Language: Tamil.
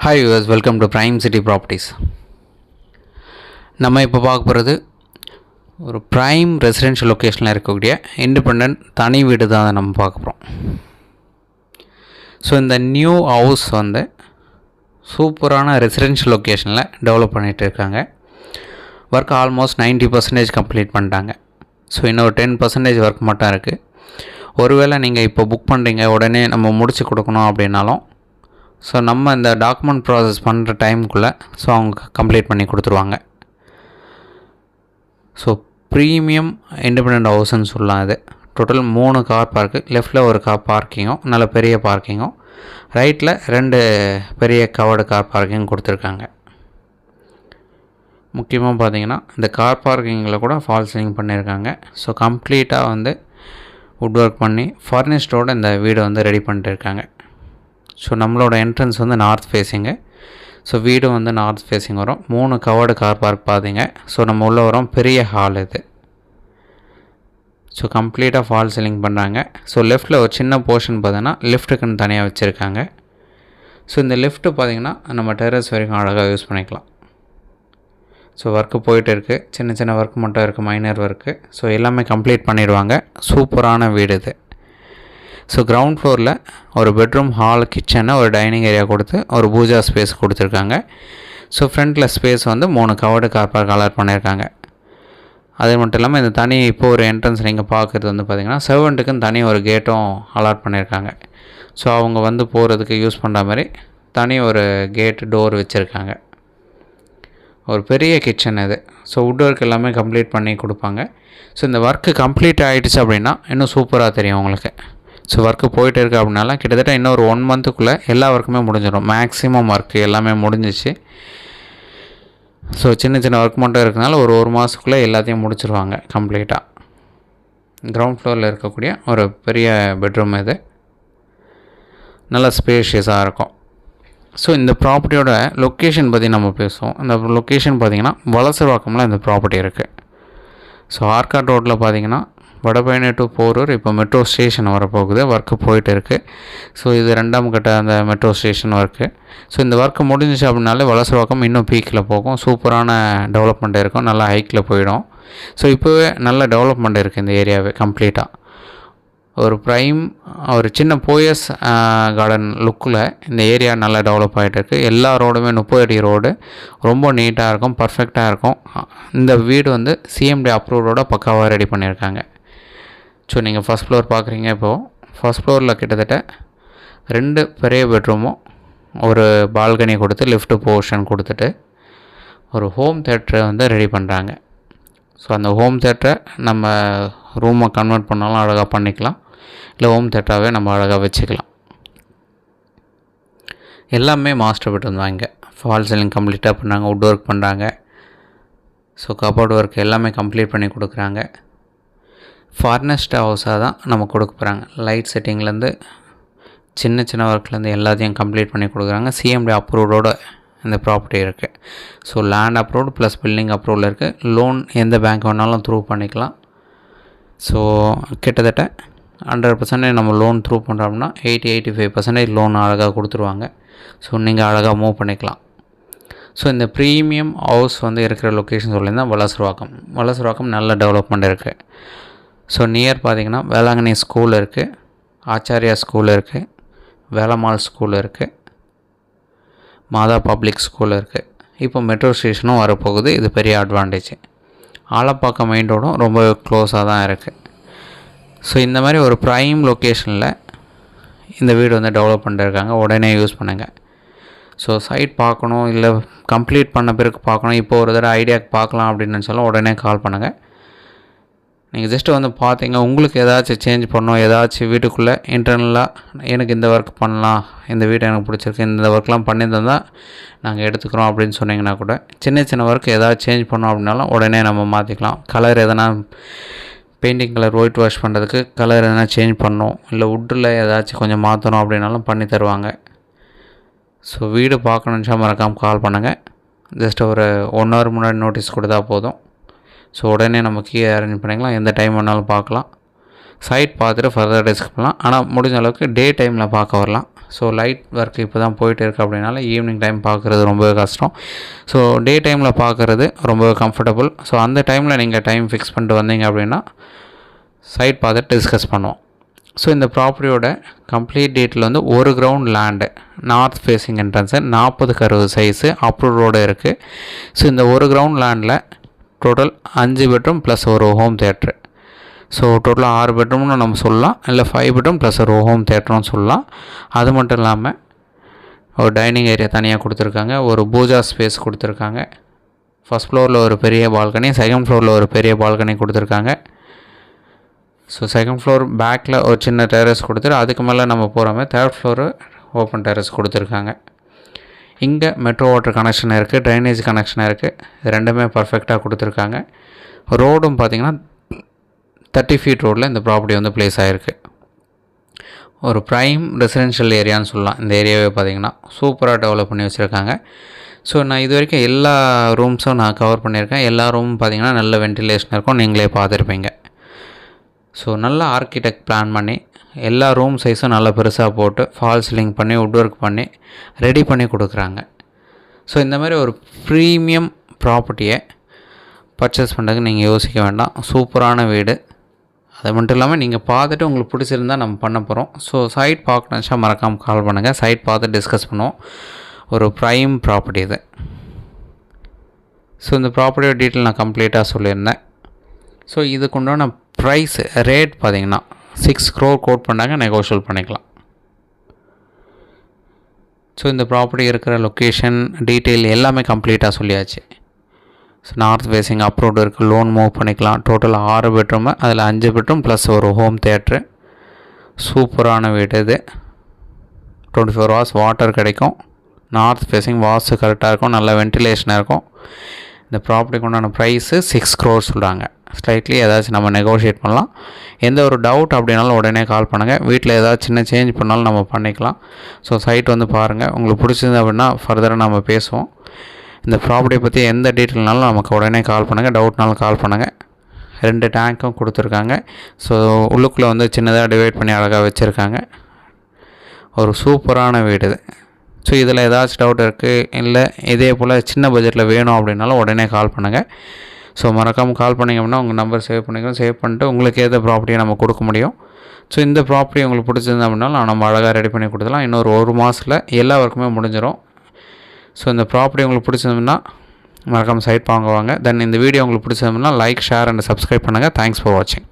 Hi US, welcome to prime city properties. நம்ம இப்போ பார்க்க போகிறது ஒரு ப்ரைம் ரெசிடென்ஷியல் லொக்கேஷனில் இருக்கக்கூடிய இண்டிபெண்ட் தனி வீடு தான் நம்ம பார்க்க போகிறோம். ஸோ இந்த நியூ ஹவுஸ் வந்து சூப்பரான ரெசிடென்ஷியல் லொக்கேஷனில் டெவலப் பண்ணிகிட்டு இருக்காங்க. ஒர்க் ஆல்மோஸ்ட் 90% கம்ப்ளீட் பண்ணிட்டாங்க. ஸோ இன்னும் ஒரு 10% ஒர்க் மட்டும் இருக்குது. ஒருவேளை நீங்கள் இப்போ புக் பண்ணுறீங்க, உடனே நம்ம முடிச்சு கொடுக்கணும் அப்படின்னாலும் ஸோ நம்ம இந்த டாக்குமெண்ட் ப்ராசஸ் பண்ணுற டைமுக்குள்ளே ஸோ அவங்க கம்ப்ளீட் பண்ணி கொடுத்துருவாங்க. ஸோ ப்ரீமியம் இண்டிபெண்ட் ஹவுஸ்ன்னு சொல்லலாம். இது டோட்டல் 3 கார் பார்க்கு, லெஃப்டில் ஒரு கார் பார்க்கிங்கும், நல்ல பெரிய பார்க்கிங்கும், ரைட்டில் 2 பெரிய கவர்டு கார் பார்க்கிங் கொடுத்துருக்காங்க. முக்கியமாக பார்த்தீங்கன்னா இந்த கார் பார்க்கிங்கில் கூட ஃபால் சீலிங் பண்ணியிருக்காங்க. ஸோ கம்ப்ளீட்டாக வந்து வுட் ஒர்க் பண்ணி ஃபர்னிஷ்டோடு இந்த வீடை வந்து ரெடி பண்ணிட்டு இருக்காங்க. ஸோ நம்மளோட என்ட்ரன்ஸ் வந்து நார்த் ஃபேஸிங்கு. ஸோ வீடு வந்து நார்த் ஃபேஸிங் வரும். 3 கவர்டு கார் பார்க் பார்த்தீங்க. ஸோ நம்ம உள்ளே வரோம், பெரிய ஹால் இது. ஸோ கம்ப்ளீட்டாக ஃபால் சீலிங் பண்ணுறாங்க. ஸோ லெஃப்ட்டில் ஒரு சின்ன போர்ஷன் பார்த்தீங்கன்னா லிஃப்ட்டுக்குன்னு தனியாக வச்சுருக்காங்க. ஸோ இந்த லிஃப்ட்டு பார்த்திங்கன்னா நம்ம டெரஸ் வரைக்கும் அழகாக யூஸ் பண்ணிக்கலாம். ஸோ ஒர்க்கு போயிட்டு இருக்குது. சின்ன சின்ன ஒர்க் மட்டும் இருக்குது, மைனர் ஒர்க்கு. ஸோ எல்லாமே கம்ப்ளீட் பண்ணிடுவாங்க. சூப்பரான வீடு இது. ஸோ கிரவுண்ட் ஃப்ளோரில் ஒரு பெட்ரூம், ஹால், கிச்சனை, ஒரு டைனிங் ஏரியா கொடுத்து ஒரு பூஜா ஸ்பேஸ் கொடுத்துருக்காங்க. ஸோ ஃப்ரண்ட்டில் ஸ்பேஸ் வந்து 3 கவர்டு கார் பார்க் அலாட் பண்ணியிருக்காங்க. அது மட்டும் இல்லாமல் இந்த தனி இப்போது ஒரு என்ட்ரன்ஸ் நீங்கள் பார்க்குறது வந்து பார்த்திங்கன்னா சர்வெண்ட்டுக்குன்னு தனி ஒரு கேட்டும் அலாட் பண்ணியிருக்காங்க. ஸோ அவங்க வந்து போகிறதுக்கு யூஸ் பண்ணுற மாதிரி தனி ஒரு கேட் டோர் வச்சுருக்காங்க. ஒரு பெரிய கிச்சன் இது. ஸோ வுட் ஒர்க் எல்லாமே கம்ப்ளீட் பண்ணி கொடுப்பாங்க. ஸோ இந்த ஒர்க்கு கம்ப்ளீட் ஆகிடுச்சு அப்படின்னா இன்னும் சூப்பராக தெரியும் உங்களுக்கு. ஸோ ஒர்க்கு போயிட்டு இருக்குது அப்படின்னால கிட்டத்தட்ட இன்னும் ஒரு 1 மந்த்துக்குள்ளே எல்லா ஒர்க்குமே முடிஞ்சிடும். மேக்ஸிமம் ஒர்க்கு எல்லாமே முடிஞ்சிச்சு. ஸோ சின்ன சின்ன ஒர்க் மட்டும் இருக்கிறதுனால ஒரு மாதத்துக்குள்ளே எல்லாத்தையும் முடிச்சிருவாங்க கம்ப்ளீட்டாக. கிரவுண்ட் ஃப்ளோரில் இருக்கக்கூடிய ஒரு பெரிய பெட்ரூம் இது. நல்லா ஸ்பேஷியஸாக இருக்கும். ஸோ இந்த ப்ராப்பர்ட்டியோட லொக்கேஷன் பற்றி நம்ம பேசுவோம். அந்த லொக்கேஷன் பார்த்திங்கன்னா வலசரவாக்கமில் இந்த ப்ராப்பர்ட்டி இருக்குது. ஸோ ஆர்காட் ரோட்டில் பார்த்திங்கன்னா வடபழனி டு போரூர் இப்போ மெட்ரோ ஸ்டேஷன் வரப்போகுது. ஒர்க்கு போயிட்டு இருக்குது. ஸோ இது 2ஆம் கட்ட அந்த மெட்ரோ ஸ்டேஷன் ஒர்க்கு. ஸோ இந்த ஒர்க்கு முடிஞ்சிச்சு அப்படின்னாலே வலசரவாக்கம் இன்னும் பீக்கில் போகும். சூப்பரான டெவலப்மெண்ட் இருக்கும். நல்லா ஹைக்கில் போயிடும். ஸோ இப்போவே நல்ல டெவலப்மெண்ட் இருக்குது இந்த ஏரியாவே கம்ப்ளீட்டாக. ஒரு ப்ரைம் ஒரு சின்ன போயஸ் கார்டன் லுக்கில் இந்த ஏரியா நல்லா டெவலப் ஆகிட்டு இருக்குது. எல்லா ரோடுமே 30 அடி ரோடு. ரொம்ப நீட்டாக இருக்கும், பர்ஃபெக்டாக இருக்கும். இந்த வீடு வந்து சிஎம்டி அப்ரூவோட பக்காவாக ரெடி பண்ணியிருக்காங்க. ஸோ நீங்கள் ஃபஸ்ட் ஃப்ளோர் பார்க்குறீங்க. இப்போது ஃபஸ்ட் ஃப்ளோரில் கிட்டத்தட்ட 2 பெரிய பெட்ரூமும் ஒரு பால்கனி கொடுத்து லிஃப்ட் போர்ஷன் கொடுத்துட்டு ஒரு ஹோம் தேட்டரை வந்து ரெடி பண்ணுறாங்க. ஸோ அந்த ஹோம் தேட்டரை நம்ம ரூமை கன்வெர்ட் பண்ணாலும் அழகாக பண்ணிக்கலாம், இல்லை ஹோம் தேட்டராகவே நம்ம அழகாக வச்சுக்கலாம். எல்லாமே மாஸ்டர் பெட்ரூம் தான். இங்கே ஃபால் சீலிங் கம்ப்ளீட்டாக பண்ணாங்க, வுட் ஒர்க் பண்ணுறாங்க. ஸோ கபோர்டு ஒர்க் எல்லாமே கம்ப்ளீட் பண்ணி கொடுக்குறாங்க. ஃபார்னஸ்ட் ஹவுஸாக தான் நம்ம கொடுக்க போகிறாங்க. லைட் செட்டிங்லேருந்து சின்ன சின்ன ஒர்க்லேருந்து எல்லாத்தையும் கம்ப்ளீட் பண்ணி கொடுக்குறாங்க. சிஎம்டி அப்ரூவோட இந்த ப்ராப்பர்ட்டி இருக்குது. So land approved plus building approval இருக்குது. லோன் எந்த பேங்க் வேணாலும் த்ரூ பண்ணிக்கலாம். ஸோ கிட்டத்தட்ட 100% நம்ம லோன் த்ரூ பண்ணுறோம்னா 80-85% லோன் அழகாக கொடுத்துருவாங்க. ஸோ நீங்கள் அழகாக மூவ் பண்ணிக்கலாம். ஸோ இந்த ப்ரீமியம் ஹவுஸ் வந்து இருக்கிற லொக்கேஷன் சொல்லியிருந்தால் வலசரவாக்கம் நல்ல டெவலப்மெண்ட் இருக்குது. ஸோ நியர் பார்த்திங்கன்னா வேளாங்கண்ணி ஸ்கூல் இருக்குது, ஆச்சாரியா ஸ்கூல் இருக்குது, வேலம்மாள் ஸ்கூல் இருக்குது, மாதா பப்ளிக் ஸ்கூல் இருக்குது. இப்போ மெட்ரோ ஸ்டேஷனும் வரப்போகுது. இது பெரிய அட்வான்டேஜ். ஆலப்பாக்கம் மெயின் ரோடும் ரொம்ப க்ளோஸாக தான் இருக்குது. ஸோ இந்த மாதிரி ஒரு ப்ரைம் லொக்கேஷனில் இந்த வீடு வந்து டெவலப் பண்ணிருக்காங்க. உடனே யூஸ் பண்ணுங்கள். ஸோ சைட் பார்க்கணும், இல்லை கம்ப்ளீட் பண்ண பிறகு பார்க்கணும், இப்போ ஒரு தடவை ஐடியாவுக்கு பார்க்கலாம் அப்படின்னு நினச்சாலும் உடனே கால் பண்ணுங்கள். நீங்கள் ஜஸ்ட்டு வந்து பார்த்தீங்க, உங்களுக்கு ஏதாச்சும் சேஞ்ச் பண்ணணும், ஏதாச்சும் வீட்டுக்குள்ளே இன்டர்னலாக எனக்கு இந்த ஒர்க் பண்ணலாம், இந்த வீடு எனக்கு பிடிச்சிருக்கு, இந்த ஒர்க்லாம் பண்ணியிருந்தால் நாங்கள் எடுத்துக்கிறோம் அப்படின்னு சொன்னிங்கன்னா கூட சின்ன சின்ன ஒர்க் ஏதாவது சேஞ்ச் பண்ணோம் அப்படின்னாலும் உடனே நம்ம மாற்றிக்கலாம். கலர் எதனா பெயிண்டிங் கலர் ஒயிட் வாஷ் பண்ணுறதுக்கு கலர் எதனா சேஞ்ச் பண்ணணும், இல்லை வுட்டில் ஏதாச்சும் கொஞ்சம் மாற்றணும் அப்படின்னாலும் பண்ணி தருவாங்க. ஸோ வீடு பார்க்கணுன்னு மறக்காமல் கால் பண்ணுங்கள். ஜஸ்ட் ஒரு 1 hour முன்னாடி நோட்டீஸ் கொடுத்தா போதும். ஸோ உடனே நம்ம கீ அரேஞ்ச் பண்ணிக்கலாம். எந்த டைம் வேணாலும் பார்க்கலாம். சைட் பார்த்துட்டு ஃபர்தர் டிஸ்கஸ் பண்ணலாம். ஆனால் முடிஞ்ச அளவுக்கு டே டைமில் பார்க்க வரலாம். ஸோ லைட் ஒர்க் இப்போ தான் போயிட்டு இருக்குது அப்படின்னால ஈவினிங் டைம் பார்க்குறது ரொம்பவே கஷ்டம். ஸோ டே டைமில் பார்க்குறது ரொம்பவே கம்ஃபர்டபுள். ஸோ அந்த டைமில் நீங்கள் டைம் ஃபிக்ஸ் பண்ணிட்டு வந்தீங்க அப்படின்னா சைட் பார்த்துட்டு டிஸ்கஸ் பண்ணுவோம். ஸோ இந்த ப்ராப்பர்ட்டியோட கம்ப்ளீட் டீட்டெயில் வந்து ஒரு ground land, north facing entrance, 40x60 size, approve road இருக்குது. ஸோ இந்த ஒரு கிரவுண்ட் லேண்டில் டோட்டல் 5 பெட்ரூம் ப்ளஸ் ஒரு ஹோம் தியேட்ரு. ஸோ டோட்டலாக 6 பெட்ரூம்னு நம்ம சொல்லலாம், இல்லை 5 பெட்ரூம் ப்ளஸ் ஒரு ஹோம் தியேட்டர்னு சொல்லலாம். அது மட்டும் இல்லாமல் ஒரு டைனிங் ஏரியா தனியாக கொடுத்துருக்காங்க, ஒரு பூஜா ஸ்பேஸ் கொடுத்துருக்காங்க. ஃபஸ்ட் ஃப்ளோரில் ஒரு பெரிய பால்கனி, செகண்ட் ஃப்ளோரில் ஒரு பெரிய பால்கனி கொடுத்துருக்காங்க. ஸோ செகண்ட் ஃப்ளோர் பேக்கில் ஒரு சின்ன டெரஸ் கொடுத்துட்டு அதுக்கு மேலே நம்ம போகிற மாதிரி தேர்ட் ஃப்ளோரு ஓப்பன் டெரஸ் கொடுத்துருக்காங்க. இங்கே மெட்ரோ வாட்டர் கனெக்ஷன் இருக்குது, ட்ரைனேஜ் கனெக்ஷன் இருக்குது. இது ரெண்டுமே பர்ஃபெக்டாக கொடுத்துருக்காங்க. ரோடும் பார்த்திங்கன்னா 30 ஃபீட் ரோடில் இந்த ப்ராப்பர்ட்டி வந்து ப்ளேஸ் ஆகிருக்கு. ஒரு ப்ரைம் ரெசிடென்ஷியல் ஏரியான்னு சொல்லலாம். இந்த ஏரியாவே பார்த்திங்கன்னா சூப்பராக டெவலப் பண்ணி வச்சுருக்காங்க. ஸோ நான் இது வரைக்கும் எல்லா ரூம்ஸும் நான் கவர் பண்ணியிருக்கேன். எல்லா ரூமும் பார்த்திங்கன்னா நல்ல வென்டிலேஷன் இருக்கும், நீங்களே பார்த்துருப்பீங்க. ஸோ நல்ல ஆர்கிடெக்ட் பிளான் பண்ணி எல்லா ரூம் சைஸும் நல்லா பெருசாக போட்டு ஃபால் சீலிங் பண்ணி வுட் ஒர்க் பண்ணி ரெடி பண்ணி கொடுக்குறாங்க. ஸோ இந்த மாதிரி ஒரு ப்ரீமியம் ப்ராப்பர்ட்டியை பர்ச்சேஸ் பண்ணுறதுக்கு நீங்கள் யோசிக்க வேண்டாம். சூப்பரான வீடு. அது மட்டும் இல்லாமல் நீங்கள் பார்த்துட்டு உங்களுக்கு பிடிச்சிருந்தால் நம்ம பண்ண போகிறோம். ஸோ சைட் பார்க்கணுச்சா மறக்காமல் கால் பண்ணுங்கள். சைட் பார்த்து டிஸ்கஸ் பண்ணுவோம். ஒரு ப்ரைம் ப்ராப்பர்ட்டி இது. ஸோ இந்த ப்ராப்பர்ட்டியோட டீட்டெயில் நான் கம்ப்ளீட்டாக சொல்லியிருந்தேன். ஸோ இதுக்குண்டான ப்ரைஸ் ரேட் பார்த்திங்கன்னா 6 crore கோட் பண்ணாங்க, நெகோஷியல் பண்ணிக்கலாம். ஸோ இந்த ப்ராப்பர்ட்டி இருக்கிற லொக்கேஷன் டீட்டெயில் எல்லாமே கம்ப்ளீட்டாக சொல்லியாச்சு. ஸோ நார்த் ஃபேஸிங் அப்ரூவ்டு இருக்குது, லோன் மூவ் பண்ணிக்கலாம். டோட்டல் 6 பெட்ரூமு, அதில் 5 பெட்ரூம் ப்ளஸ் ஒரு ஹோம் தியேட்ரு. சூப்பரான வீடு இது. 24 hours வாட்டர் கிடைக்கும். நார்த் ஃபேஸிங் வாஸ்து கரெக்டாக இருக்கும், நல்ல வென்டிலேஷனாக இருக்கும். இந்த ப்ராப்பர்ட்டிக்கு உண்டான ப்ரைஸு 6 crore சொல்கிறாங்க. ஸ்லைட்லி ஏதாச்சும் நம்ம நெகோஷியேட் பண்ணலாம். எந்த ஒரு டவுட் அப்படின்னாலும் உடனே கால் பண்ணுங்கள். வீட்டில் ஏதாவது சின்ன சேஞ்ச் பண்ணாலும் நம்ம பண்ணிக்கலாம். ஸோ சைட் வந்து பாருங்கள். உங்களுக்கு பிடிச்சிருந்தது அப்படின்னா ஃபர்தராக நம்ம பேசுவோம். இந்த ப்ராப்பர்ட்டியை பற்றி எந்த டீட்டெயில்னாலும் நமக்கு உடனே கால் பண்ணுங்கள். டவுட்னாலும் கால் பண்ணுங்கள். 2 டேங்க்கும் கொடுத்துருக்காங்க. ஸோ உள்ளுக்குள்ளே வந்து சின்னதாக டிவைட் பண்ணி அழகாக வச்சுருக்காங்க. ஒரு சூப்பரான வீடு இது. ஸோ இதில் ஏதாச்சும் டவுட் இருக்குது, இல்லை இதே போல் சின்ன பட்ஜெட்டில் வேணும் அப்படின்னாலும் உடனே கால் பண்ணுங்கள். ஸோ மறக்காமல் கால் பண்ணிங்க அப்படின்னா உங்கள் நம்பர் சேவ் பண்ணிக்கிறோம். சேவ் பண்ணிட்டு உங்களுக்கு ஏதோ ப்ராப்பர்ட்டியை நம்ம கொடுக்க முடியும். ஸோ இந்த ப்ராப்பர்ட்டி உங்களுக்கு பிடிச்சிருந்தா அப்படின்னாலும் நம்ம அழகாக ரெடி பண்ணி கொடுத்துலாம். இன்னொரு 1 மாதத்தில் எல்லா ஒர்க்குமே முடிஞ்சிடும். ஸோ இந்த ப்ராப்பர்ட்டி உங்களுக்கு பிடிச்சிருந்ததுன்னா மறக்காமல் சைட் வாங்குவாங்க. தென் இந்த வீடியோ உங்களுக்கு பிடிச்சிருந்ததுன்னா லைக், ஷேர் அண்ட் சப்ஸ்கிரைப் பண்ணுங்கள். தேங்க்ஸ் ஃபார் வாட்சிங்.